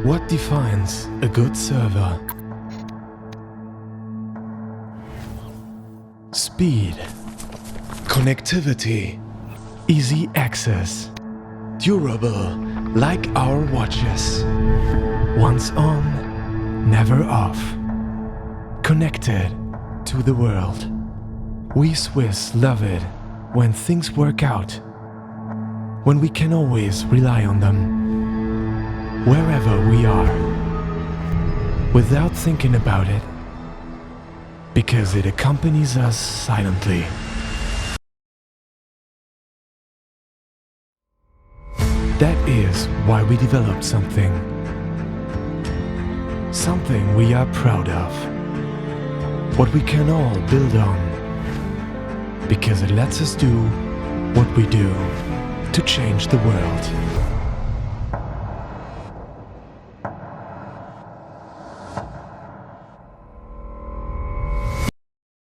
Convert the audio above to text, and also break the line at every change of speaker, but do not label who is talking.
What defines a good server? Speed, connectivity, easy access, durable like our watches. Once on, never off. Connected to the world. We Swiss love it when things work out, when we can always rely on them, wherever we are, without thinking about it, because it accompanies us silently. That is why we developed something we are proud of, what we can all build on, because it lets us do what we do to change the world.